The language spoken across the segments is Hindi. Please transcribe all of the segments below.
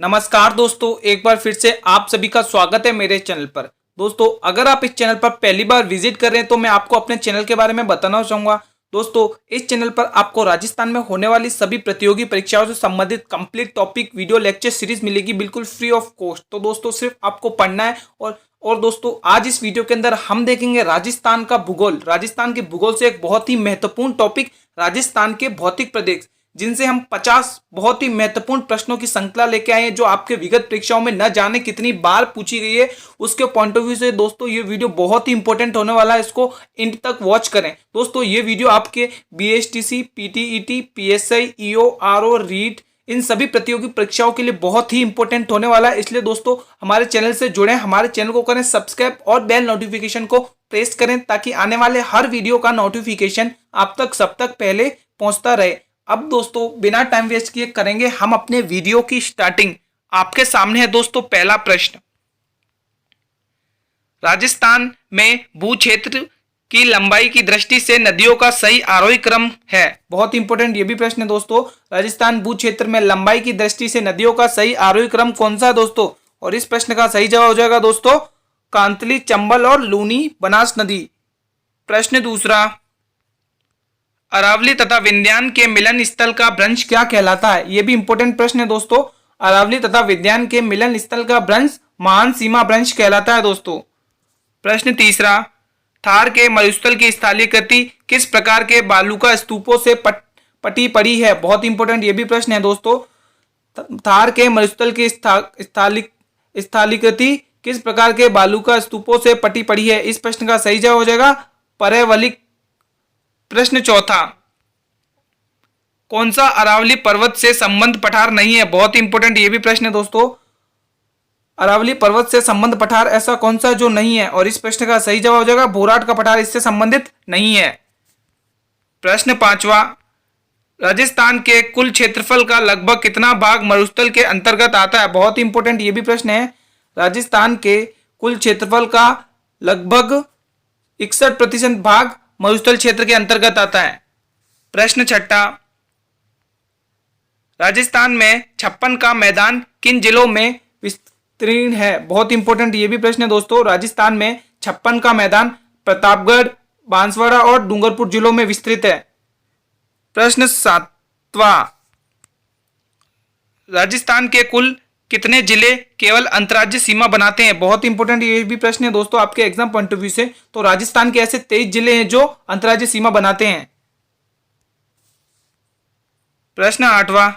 नमस्कार दोस्तों, एक बार फिर से आप सभी का स्वागत है मेरे चैनल पर। दोस्तों, अगर आप इस चैनल पर पहली बार विजिट कर रहे हैं तो मैं आपको अपने चैनल के बारे में बताना चाहूंगा। दोस्तों, इस चैनल पर आपको राजस्थान में होने वाली सभी प्रतियोगी परीक्षाओं से संबंधित complete topic video lecture series मिलेगी बिल्कुल फ्री ऑफ कॉस्ट। तो दोस्तों, सिर्फ आपको पढ़ना है। और दोस्तों, आज इस वीडियो के अंदर हम देखेंगे राजस्थान का भूगोल। राजस्थान के भूगोल से एक बहुत ही महत्वपूर्ण टॉपिक राजस्थान के भौतिक प्रदेश, जिनसे हम 50 बहुत ही महत्वपूर्ण प्रश्नों की श्रृंखला लेके आए हैं, जो आपके विगत परीक्षाओं में न जाने कितनी बार पूछी गई है। उसके पॉइंट ऑफ व्यू से दोस्तों ये वीडियो बहुत ही इंपॉर्टेंट होने वाला है, इसको एंड तक वॉच करें। दोस्तों, ये वीडियो आपके BSTC, PTET, PSI, EO, RO, REET, इन सभी प्रतियोगी परीक्षाओं के लिए बहुत ही इंपॉर्टेंट होने वाला है। इसलिए दोस्तों, हमारे चैनल से जुड़े, हमारे चैनल को करें सब्सक्राइब और बेल नोटिफिकेशन को प्रेस करें, ताकि आने वाले हर वीडियो का नोटिफिकेशन आप तक सब तक पहले पहुंचता रहे। अब दोस्तों, बिना टाइम वेस्ट किए करेंगे हम अपने वीडियो की स्टार्टिंग। आपके सामने है दोस्तों पहला प्रश्न। राजस्थान में भू क्षेत्र की लंबाई की दृष्टि से नदियों का सही आरोही क्रम है। बहुत इंपॉर्टेंट ये भी प्रश्न है दोस्तों। राजस्थान भू क्षेत्र में लंबाई की दृष्टि से नदियों का सही आरोही क्रम कौन सा है दोस्तों? और इस प्रश्न का सही जवाब हो जाएगा दोस्तों कांतली, चंबल और लूनी बनास नदी। प्रश्न दूसरा, अरावली तथा विंध्यान के मिलन स्थल का भ्रंश क्या कहलाता है? यह भी इंपॉर्टेंट प्रश्न है दोस्तों। अरावली तथा विंध्यान के मिलन स्थल का भ्रंश महान सीमा भ्रंश कहलाता है दोस्तों। प्रश्न तीसरा, थार के मरुस्थल की स्थालीकृति किस प्रकार के बालूका स्तूपों से पटी पड़ी है? बहुत इंपॉर्टेंट ये भी प्रश्न है दोस्तों। थार के मरुस्थल की स्थालीकृति किस प्रकार के बालूका स्तूपों से पटी पड़ी है? इस प्रश्न का सही जवाब हो जाएगा परवलिक। प्रश्न चौथा, कौन सा अरावली पर्वत से संबंध पठार नहीं है? बहुत इंपॉर्टेंट ये भी प्रश्न है दोस्तों। अरावली पर्वत से संबंध पठार ऐसा कौन सा जो नहीं है? और इस प्रश्न का सही जवाब हो जाएगा भोराट का पठार इससे संबंधित नहीं है। प्रश्न पांचवा, राजस्थान के कुल क्षेत्रफल का लगभग कितना भाग मरुस्थल के अंतर्गत आता है? बहुत इंपॉर्टेंट ये भी प्रश्न है। राजस्थान के कुल क्षेत्रफल का लगभग 61% भाग मरुस्थल क्षेत्र के अंतर्गत आता है। प्रश्न छठा, राजस्थान में 56 का मैदान किन जिलों में विस्तीर्ण है? बहुत इंपॉर्टेंट ये भी प्रश्न है दोस्तों। राजस्थान में 56 का मैदान प्रतापगढ़, बांसवाड़ा और डूंगरपुर जिलों में विस्तृत है। प्रश्न सातवां, राजस्थान के कुल कितने जिले केवल अंतर्राज्यीय सीमा बनाते हैं? बहुत इंपॉर्टेंट ये भी प्रश्न है दोस्तों आपके एग्जाम पॉइंट ऑफ व्यू से। तो राजस्थान के ऐसे 23 जिले हैं जो अंतर्राज्यीय सीमा बनाते हैं। प्रश्न आठवां,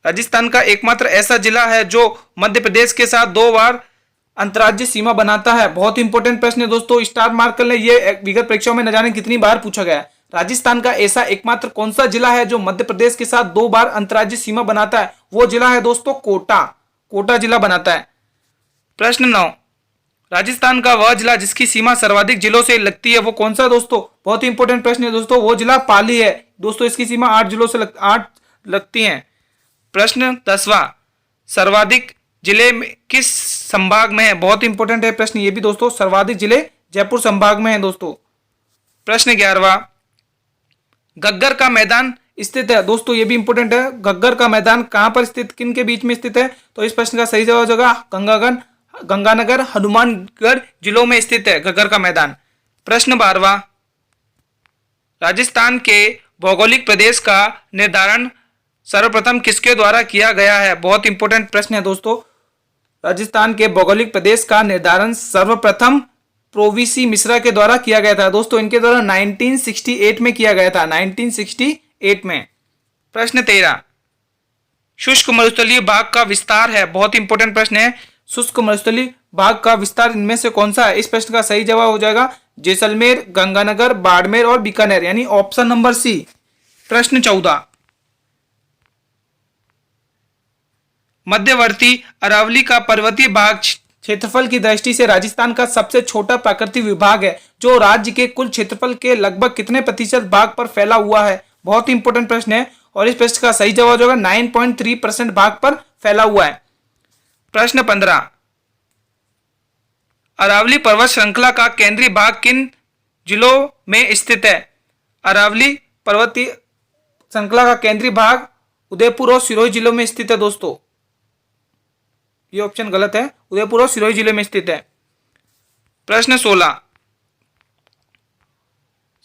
राजस्थान का एकमात्र ऐसा जिला है जो मध्य प्रदेश के साथ 2 बार अंतर्राज्यीय सीमा बनाता है। बहुत इंपॉर्टेंट प्रश्न है दोस्तों, स्टार मार्क कर ले, ये विगत परीक्षाओं में न जाने कितनी बार पूछा गया है। राजस्थान का ऐसा एकमात्र कौन सा जिला है जो मध्य प्रदेश के साथ 2 बार अंतर्राज्यीय सीमा बनाता है? वो जिला है दोस्तों कोटा। कोटा जिला बनाता है। प्रश्न 9, राजस्थान का वह जिला जिसकी सीमा सर्वाधिक जिलों से लगती है वो कौन सा दोस्तों? बहुत ही इंपॉर्टेंट प्रश्न है दोस्तों। वो जिला पाली है दोस्तों, इसकी सीमा 8 जिलों से 8 लगती है। प्रश्न 10वां, सर्वाधिक जिले किस संभाग में है? बहुत इंपॉर्टेंट है प्रश्न ये भी दोस्तों। सर्वाधिक जिले जयपुर संभाग में है दोस्तों। प्रश्न 11वां, घग्गर का मैदान स्थित है दोस्तों, ये भी इंपॉर्टेंट है। घग्गर का मैदान कहां पर स्थित, किन के बीच में स्थित है? तो इस प्रश्न का सही जवाब होगा गंगानगर, हनुमानगढ़ जिलों में स्थित है घग्गर का मैदान। प्रश्न 12वां, राजस्थान के भौगोलिक प्रदेश का निर्धारण सर्वप्रथम किसके द्वारा किया गया है? बहुत इंपॉर्टेंट प्रश्न है दोस्तों। राजस्थान के भौगोलिक प्रदेश का निर्धारण सर्वप्रथम प्रोविसी मिश्रा के द्वारा किया गया था दोस्तों। इनके द्वारा 1968 में किया गया था, 1968 में। प्रश्न 13, शुष्क मरुस्थलीय भाग का विस्तार है? बहुत इंपॉर्टेंट प्रश्न है। शुष्क मरुस्थलीय भाग का विस्तार इनमें से कौन सा है? इस प्रश्न का सही जवाब हो जाएगा जैसलमेर, गंगानगर, बाड़मेर और बीकानेर, यानी ऑप्शन नंबर सी। प्रश्न 14, मध्यवर्ती अरावली का पर्वतीय भाग क्षेत्रफल की दृष्टि से राजस्थान का सबसे छोटा प्राकृतिक विभाग है, जो राज्य के कुल क्षेत्रफल के लगभग कितने प्रतिशत भाग पर फैला हुआ है? बहुत इंपॉर्टेंट प्रश्न है। और इस प्रश्न का सही जवाब होगा 9.3% भाग पर फैला हुआ है। प्रश्न 15, अरावली पर्वत श्रृंखला का केंद्रीय भाग किन जिलों में स्थित है? अरावली पर्वतीय श्रृंखला का केंद्रीय भाग उदयपुर और सिरोही जिलों में स्थित है दोस्तों। ये ऑप्शन गलत है, उदयपुर और सिरोही जिले में स्थित है। प्रश्न 16,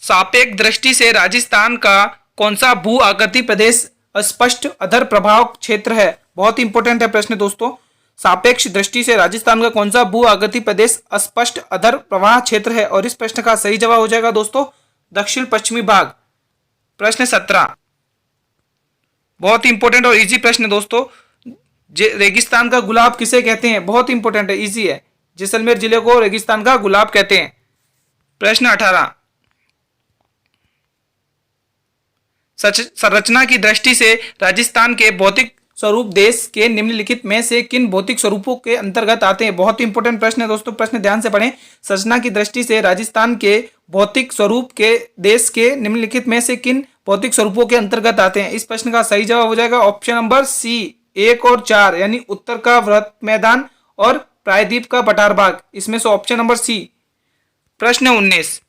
सापेक्ष दृष्टि से राजस्थान का कौन सा भू आकृति प्रदेश अस्पष्ट अधर प्रभाव क्षेत्र है? बहुत इंपॉर्टेंट है प्रश्न दोस्तों। सापेक्ष दृष्टि से राजस्थान का कौन सा भू आकृति प्रदेश अस्पष्ट अधर प्रवाह क्षेत्र है? और इस प्रश्न का सही जवाब हो जाएगा दोस्तों दक्षिण पश्चिमी भाग। प्रश्न 17, बहुत इंपॉर्टेंट और इजी प्रश्न दोस्तों। रेगिस्तान का गुलाब किसे कहते हैं? बहुत इंपॉर्टेंट है, इजी है। जैसलमेर जिले को रेगिस्तान का गुलाब कहते हैं। प्रश्न 18, संरचना की दृष्टि से राजस्थान के भौतिक स्वरूप देश के निम्नलिखित में से किन भौतिक स्वरूपों के अंतर्गत आते हैं? बहुत इंपॉर्टेंट प्रश्न है दोस्तों, प्रश्न ध्यान से पढ़ें। संरचना की दृष्टि से राजस्थान के भौतिक स्वरूप के देश के निम्नलिखित में से किन भौतिक स्वरूपों के अंतर्गत आते हैं? इस प्रश्न का सही जवाब हो जाएगा ऑप्शन नंबर सी 1 और 4, यानी उत्तर का वृत्त मैदान और प्रायद्वीप का पठार भाग। इसमें से ऑप्शन नंबर सी। प्रश्न 19,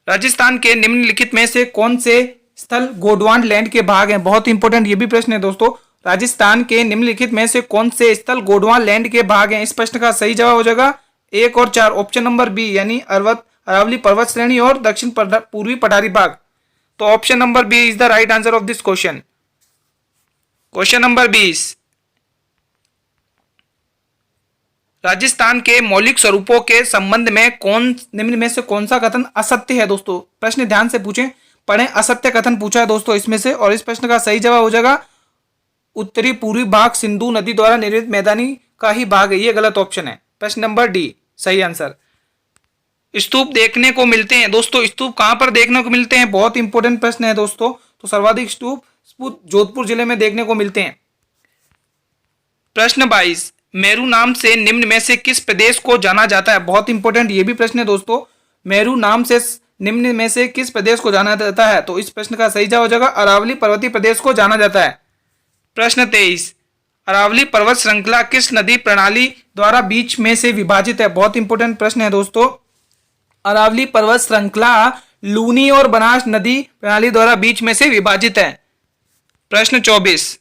राजस्थान के निम्नलिखित में से कौन से स्थल गोंडवाना लैंड के भाग हैं? बहुत इंपॉर्टेंट ये भी प्रश्न है दोस्तों। राजस्थान के निम्नलिखित में से कौन से स्थल गोंडवाना लैंड के भाग हैं? इस प्रश्न का सही जवाब हो जाएगा 1 और 4, ऑप्शन नंबर बी, यानी अरावली पर्वत श्रेणी और दक्षिण पूर्वी पठारी भाग। तो option number B is the right answer of this question. Question number 20, Rajasthan के मौलिक स्वरूपों के संबंध में निम्न में से कौन सा कथन असत्य है? दोस्तों प्रश्न ध्यान से पूछें, पढ़ें। असत्य कथन पूछा है दोस्तों इसमें से, और इस प्रश्न का सही जवाब हो जाएगा उत्तरी पूर्वी भाग सिंधु नदी द्वारा निर्मित मैदानी का ही भाग है। ये गलत ऑप्शन है। प्रश्न नंबर डी सही आंसर। स्तूप देखने को मिलते हैं दोस्तों, स्तूप कहां पर देखने को मिलते हैं? बहुत इंपॉर्टेंट प्रश्न है दोस्तों। तो सर्वाधिक स्तूप जोधपुर जिले में देखने को मिलते हैं। प्रश्न 22, मेरू नाम से निम्न में से किस प्रदेश को जाना जाता है? बहुत इंपॉर्टेंट ये भी प्रश्न है दोस्तों। मेरू नाम से निम्न में से किस प्रदेश को जाना जाता है? तो इस प्रश्न का सही जवाब हो जाएगा अरावली पर्वतीय प्रदेश को जाना जाता है। प्रश्न 23, अरावली पर्वत श्रृंखला किस नदी प्रणाली द्वारा बीच में से विभाजित है? बहुत इंपॉर्टेंट प्रश्न है दोस्तों। अरावली पर्वत श्रृंखला लूनी और बनास नदी प्रणाली द्वारा बीच में से विभाजित है। प्रश्न 24,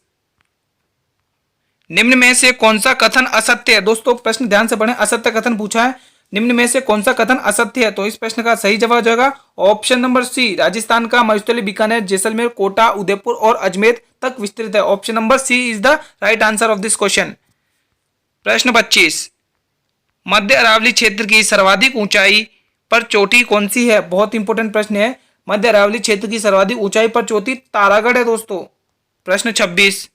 निम्न में से कौन सा कथन असत्य है? दोस्तों प्रश्न ध्यान से पढ़ें, असत्य कथन पूछा है। निम्न में से कौन सा कथन असत्य है? तो इस प्रश्न का सही जवाब हो जाएगा ऑप्शन नंबर सी, राजस्थान का मरुस्थलीय बीकानेर, जैसलमेर, कोटा, उदयपुर और अजमेर तक विस्तृत है। Option number C is the right answer of this question. प्रश्न 25, मध्य अरावली क्षेत्र की सर्वाधिक ऊंचाई पर चोटी कौन सी है? बहुत इंपॉर्टेंट प्रश्न है। मध्य अरावली क्षेत्र की सर्वाधिक ऊंचाई पर चोटी तारागढ़ है दोस्तों। प्रश्न 26,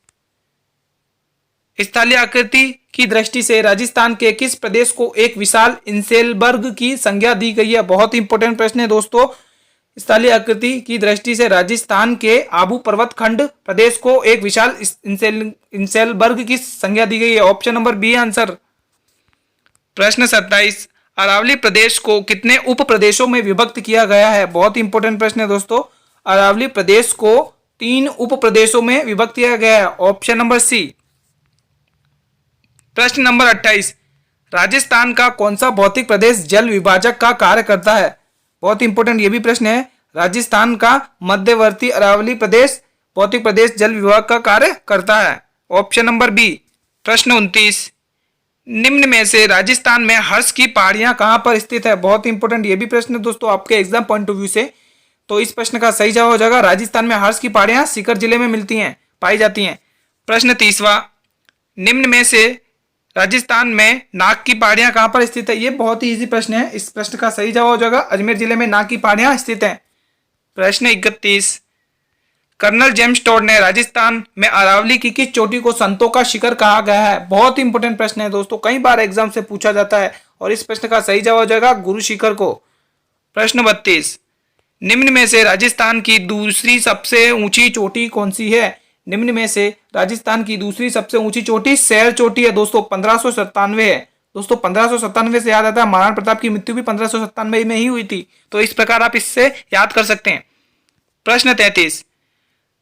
स्थलीय आकृति की दृष्टि से राजस्थान के किस प्रदेश को एक विशाल इंसेलबर्ग की संज्ञा दी गई है? बहुत इंपॉर्टेंट प्रश्न है दोस्तों। स्थलीय आकृति की दृष्टि से राजस्थान के आबू पर्वत खंड प्रदेश को एक विशाल इंसेलबर्ग की संज्ञा दी गई है। Option number B answer. प्रश्न 27, अरावली प्रदेश को कितने उप प्रदेशों में विभक्त किया गया है? बहुत इंपॉर्टेंट प्रश्न है दोस्तों। अरावली प्रदेश को 3 उप प्रदेशों में विभक्त किया गया है। Option number C. प्रश्न नंबर 28, राजस्थान का कौन सा भौतिक प्रदेश जल विभाजक का कार्य करता है? बहुत इंपॉर्टेंट ये भी प्रश्न है। राजस्थान का मध्यवर्ती अरावली प्रदेश भौतिक प्रदेश जल विभाग का कार्य करता है। Option number B. प्रश्न 29, निम्न में से राजस्थान में हर्ष की पहाड़ियां कहां पर स्थित है? बहुत इंपॉर्टेंट ये भी प्रश्न है दोस्तों आपके एग्जाम पॉइंट ऑफ व्यू से। तो इस प्रश्न का सही जवाब हो जाएगा राजस्थान में हर्ष की पहाड़ियां सीकर जिले में मिलती हैं, पाई जाती हैं। प्रश्न 30वां, निम्न में से राजस्थान में नाग की पहाड़ियां कहां पर स्थित है? ये बहुत ही इजी प्रश्न है। इस प्रश्न का सही जवाब हो जाएगा अजमेर जिले में नाग की पहाड़ियां स्थित हैं। प्रश्न 31, कर्नल जेम्स टॉड ने राजस्थान में अरावली की किस चोटी को संतों का शिखर कहा गया है? बहुत इंपॉर्टेंट प्रश्न है दोस्तों, कई बार एग्जाम से पूछा जाता है और इस प्रश्न का सही जवाब हो जाएगा गुरु शिखर को। प्रश्न 32, निम्न में से राजस्थान की दूसरी सबसे ऊंची चोटी कौन सी है? निम्न में से राजस्थान की दूसरी सबसे ऊंची चोटी सैर चोटी है दोस्तों, 1597 है। दोस्तों 1597 से याद आता है महाराणा प्रताप की मृत्यु भी 1597 में ही हुई थी, तो इस प्रकार आप इससे याद कर सकते हैं। प्रश्न 33,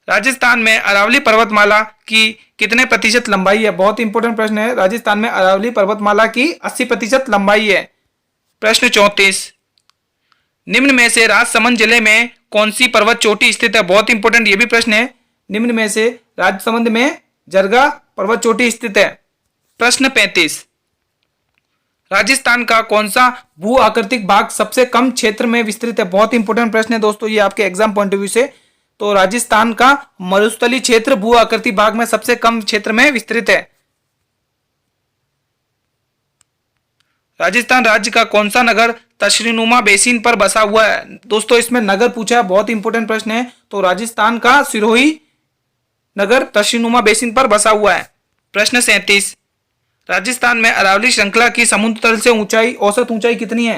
राजस्थान में अरावली पर्वतमाला की कितने प्रतिशत लंबाई है? बहुत इंपॉर्टेंट प्रश्न है। राजस्थान में अरावली पर्वतमाला की 80% लंबाई है। प्रश्न 34, निम्न में से राजसमंद जिले में कौन सी पर्वत चोटी स्थित है? बहुत इंपॉर्टेंट ये भी प्रश्न है। निम्न में से राजसमंद में जरगा पर्वत चोटी स्थित है। प्रश्न 35, राजस्थान का कौन सा भू आकृतिक भाग सबसे कम क्षेत्र में विस्तृत है? बहुत इंपॉर्टेंट प्रश्न है दोस्तों ये आपके एग्जाम पॉइंट ऑफ व्यू से। तो राजस्थान का मरुस्थलीय क्षेत्र भू आकृतिक भाग में सबसे कम क्षेत्र में विस्तृत है। राजस्थान राज्य का कौन सा नगर तशरीनुमा बेसिन पर बसा हुआ है? दोस्तों इसमें नगर पूछा है, बहुत इंपॉर्टेंट प्रश्न है। तो राजस्थान का सिरोही नगर तशरीनुमा बेसिन पर बसा हुआ है। प्रश्न 37, राजस्थान में अरावली श्रृंखला की समुद्र तल से ऊंचाई औसत ऊंचाई कितनी है?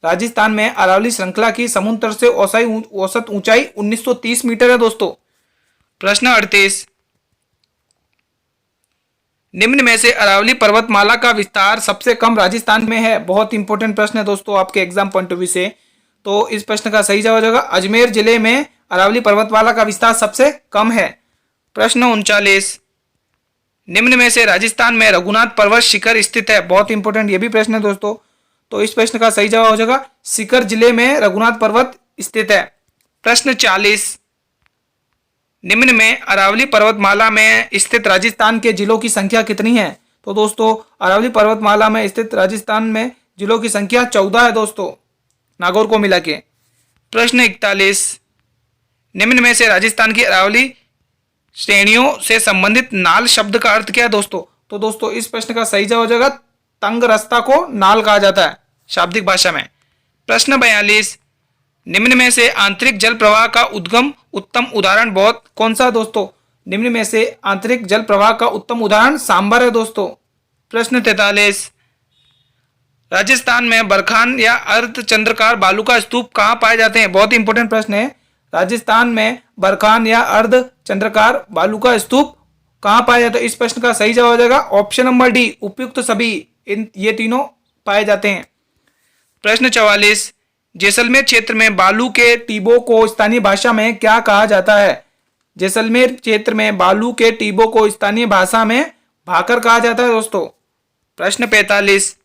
राजस्थान में अरावली श्रृंखला की समुद्र तल से औसत ऊंचाई 1930 मीटर है दोस्तों। प्रश्न 38, निम्न में से अरावली पर्वतमाला का विस्तार सबसे कम राजस्थान में है? बहुत इंपॉर्टेंट प्रश्न है दोस्तों आपके एग्जाम पॉइंट ऑफ व्यू से। तो इस प्रश्न का सही जवाब होगा अजमेर जिले में अरावली पर्वतमाला का विस्तार सबसे कम है। प्रश्न 39, निम्न में से राजस्थान में रघुनाथ पर्वत शिखर स्थित है? बहुत इंपॉर्टेंट ये भी प्रश्न है दोस्तों। तो इस प्रश्न का सही जवाब हो जाएगा सीकर जिले में रघुनाथ पर्वत स्थित है। प्रश्न 40, निम्न में अरावली पर्वतमाला में स्थित राजस्थान के जिलों की संख्या कितनी है? तो दोस्तों अरावली पर्वतमाला में स्थित राजस्थान में जिलों की संख्या 14 है दोस्तों, नागौर को मिला के। प्रश्न 41, निम्न में से राजस्थान की अरावली श्रेणियों से संबंधित नाल शब्द का अर्थ क्या है दोस्तों? तो दोस्तों इस प्रश्न का सही जवाब हो जाएगा तंग रास्ता को नाल कहा जाता है शाब्दिक भाषा में। प्रश्न 42, निम्न में से आंतरिक जल प्रवाह का उद्गम उत्तम उदाहरण बहुत कौन सा है दोस्तों? निम्न में से आंतरिक जल प्रवाह का उत्तम उदाहरण सांबर है दोस्तों। प्रश्न 43, राजस्थान में बरखान या अर्धचंद्राकार बालू का स्तूप कहाँ पाए जाते हैं? बहुत इंपॉर्टेंट प्रश्न है। राजस्थान में बरखान या अर्धचंद्राकार बालू का स्तूप कहाँ पाया जाता है? इस प्रश्न का सही जवाब हो जाएगा ऑप्शन नंबर डी, उपयुक्त सभी। ये तीनों पाए जाते हैं। प्रश्न 44, जैसलमेर क्षेत्र में बालू के टीबों को स्थानीय भाषा में क्या कहा जाता है? जैसलमेर क्षेत्र में बालू के टीबों को स्थानीय भाषा में भाकर कहा जाता है दोस्तों। प्रश्न 45,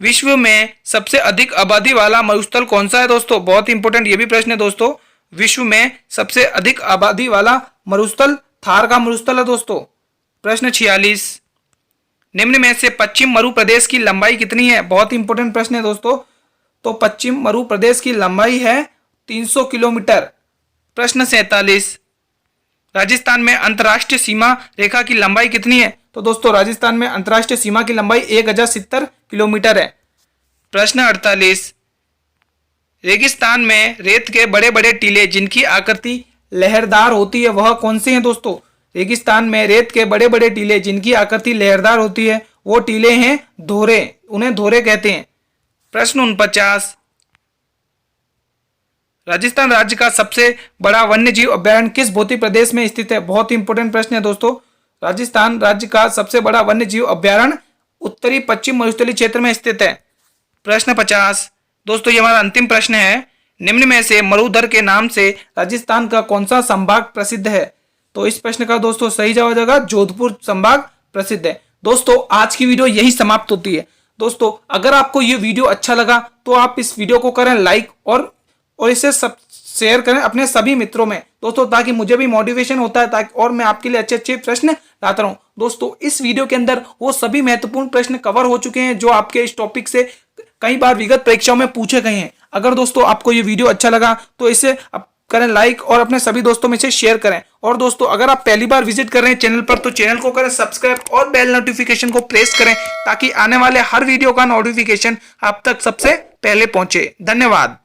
विश्व में सबसे अधिक आबादी वाला मरुस्थल कौन सा है दोस्तों? बहुत इंपॉर्टेंट ये भी प्रश्न है दोस्तों। विश्व में सबसे अधिक आबादी वाला मरुस्थल थार का मरुस्थल है दोस्तों। प्रश्न 46, निम्न में से पश्चिम मरु प्रदेश की लंबाई कितनी है? बहुत इंपॉर्टेंट प्रश्न है दोस्तों। तो पश्चिम मरु प्रदेश की लंबाई है 300 किलोमीटर। प्रश्न 47, राजस्थान में अंतर्राष्ट्रीय सीमा रेखा की लंबाई कितनी है? तो दोस्तों राजस्थान में अंतर्राष्ट्रीय सीमा की लंबाई 1070 किलोमीटर है। प्रश्न 48, रेगिस्तान में रेत के बड़े बड़े टीले जिनकी आकृति लहरदार होती है वह कौन से हैं दोस्तों? रेगिस्तान में रेत के बड़े बड़े टीले जिनकी आकृति लहरदार होती है वो टीले हैं धोरे, उन्हें धोरे कहते हैं। प्रश्न 49, राजस्थान राज्य का सबसे बड़ा वन्य जीव अभ्यारण्य किस भौतिक प्रदेश में स्थित है? बहुत इंपॉर्टेंट प्रश्न है दोस्तों। राजस्थान राज्य का सबसे बड़ा वन्य जीव अभ्यारण्य उत्तरी पश्चिम मरुस्थलीय क्षेत्र में स्थित है। प्रश्न 50, दोस्तों ये हमारा अंतिम प्रश्न है। निम्न में से मरुधर के नाम से राजस्थान का कौन सा संभाग प्रसिद्ध है? तो इस प्रश्न का दोस्तों सही जवाब हो जाएगा जोधपुर संभाग प्रसिद्ध है। दोस्तों आज की वीडियो यही समाप्त होती है। दोस्तों अगर आपको ये वीडियो अच्छा लगा तो आप इस वीडियो को करें लाइक और इसे सब शेयर करें अपने सभी मित्रों में दोस्तों, ताकि मुझे भी मोटिवेशन होता है ताकि और मैं आपके लिए अच्छे अच्छे प्रश्न लाता रहूं। दोस्तों इस वीडियो के अंदर वो सभी महत्वपूर्ण प्रश्न कवर हो चुके हैं जो आपके इस टॉपिक से कई बार विगत परीक्षाओं में पूछे गए हैं। अगर दोस्तों आपको ये वीडियो अच्छा लगा तो इसे करें लाइक और अपने सभी दोस्तों में से शेयर करें। और दोस्तों अगर आप पहली बार विजिट कर रहे हैं चैनल पर तो चैनल को करें सब्सक्राइब और बेल नोटिफिकेशन को प्रेस करें ताकि आने वाले हर वीडियो का नोटिफिकेशन आप तक सबसे पहले पहुंचे। धन्यवाद।